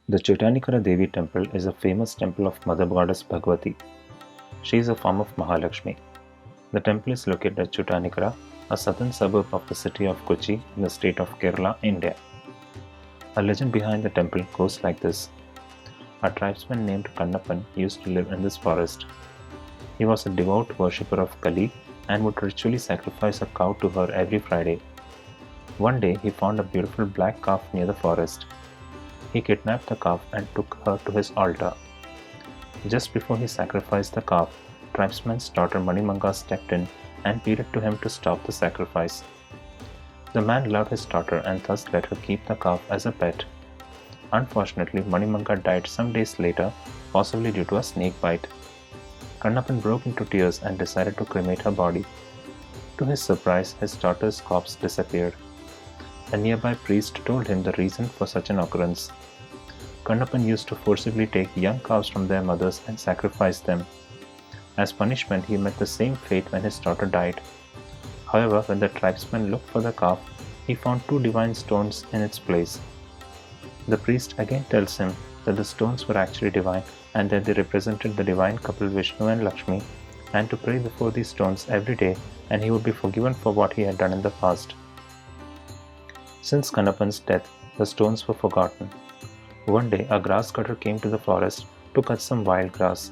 The Chotanikara Devi temple is a famous temple of Mother Goddess Bhagavati. She is a form of Mahalakshmi. The temple is located at Chotanikara, a southern suburb of the city of Kochi in the state of Kerala, India. A legend behind the temple goes like this. A tribesman named Kannappan used to live in this forest. He was a devout worshipper of Kali and would ritually sacrifice a cow to her every Friday. One day he found a beautiful black calf near the forest. He kidnapped the calf and took her to his altar. Just before he sacrificed the calf, tribesman's daughter Manimanga stepped in and pleaded to him to stop the sacrifice. The man loved his daughter and thus let her keep the calf as a pet. Unfortunately, Manimanga died some days later, possibly due to a snake bite. Kannappan broke into tears and decided to cremate her body. To his surprise, his daughter's corpse disappeared. A nearby priest told him the reason for such an occurrence. Kannappan used to forcibly take young calves from their mothers and sacrifice them. As punishment, he met the same fate when his daughter died. However, when the tribesman looked for the calf, he found two divine stones in its place. The priest again tells him that the stones were actually divine and that they represented the divine couple Vishnu and Lakshmi, and to pray before these stones every day and he would be forgiven for what he had done in the past. Since Kannappan's death, the stones were forgotten. One day, a grass cutter came to the forest to cut some wild grass.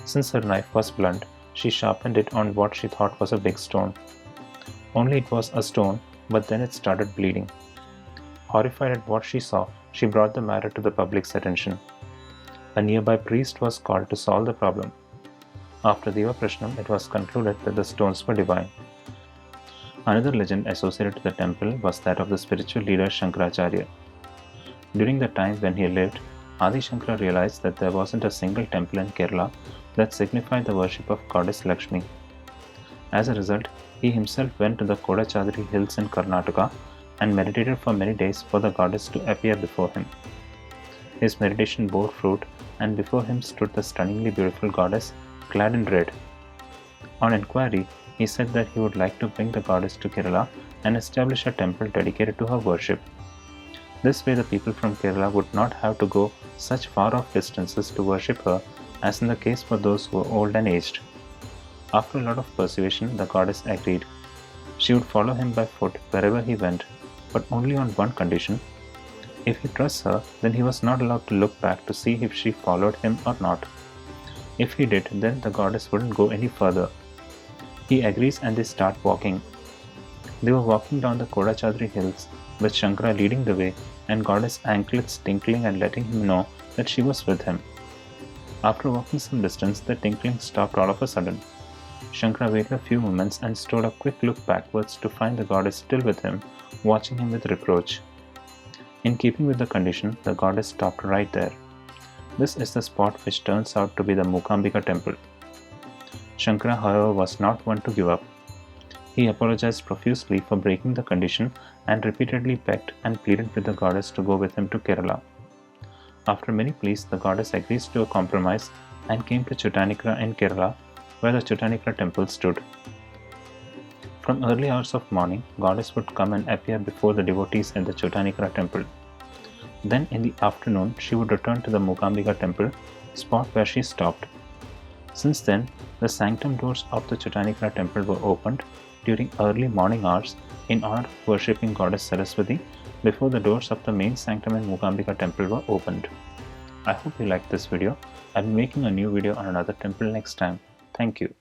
Since her knife was blunt, she sharpened it on what she thought was a big stone. Only it was a stone, but then it started bleeding. Horrified at what she saw, she brought the matter to the public's attention. A nearby priest was called to solve the problem. After Deva Prashnam, it was concluded that the stones were divine. Another legend associated to the temple was that of the spiritual leader Shankaracharya. During the time when he lived, Adi Shankara realized that there wasn't a single temple in Kerala that signified the worship of goddess Lakshmi. As a result, he himself went to the Kodachadri hills in Karnataka and meditated for many days for the goddess to appear before him. His meditation bore fruit, and before him stood the stunningly beautiful goddess clad in red. On inquiry, he said that he would like to bring the goddess to Kerala and establish a temple dedicated to her worship. This way, the people from Kerala would not have to go such far off distances to worship her, as in the case for those who were old and aged. After a lot of persuasion, the goddess agreed. She would follow him by foot wherever he went, but only on one condition. If he trusts her, then he was not allowed to look back to see if she followed him or not. If he did, then the goddess wouldn't go any further. He agrees and they start walking. They were walking down the Kodachadri hills, with Shankara leading the way and goddess anklets tinkling and letting him know that she was with him. After walking some distance, the tinkling stopped all of a sudden. Shankara waited a few moments and stole a quick look backwards to find the goddess still with him, watching him with reproach. In keeping with the condition, the goddess stopped right there. This is the spot which turns out to be the Mookambika temple. Shankara, however, was not one to give up. He apologized profusely for breaking the condition and repeatedly begged and pleaded with the goddess to go with him to Kerala. After many pleas, the goddess agrees to a compromise and came to Chotanikara in Kerala, where the Chotanikara temple stood. From early hours of morning, goddess would come and appear before the devotees in the Chotanikara temple. Then in the afternoon, she would return to the Mookambika temple, spot where she stopped. Since then, the sanctum doors of the Chotanikara temple were opened during early morning hours in honor of worshipping goddess Saraswati before the doors of the main sanctum in Mookambika temple were opened. I hope you liked this video. I'll be making a new video on another temple next time. Thank you.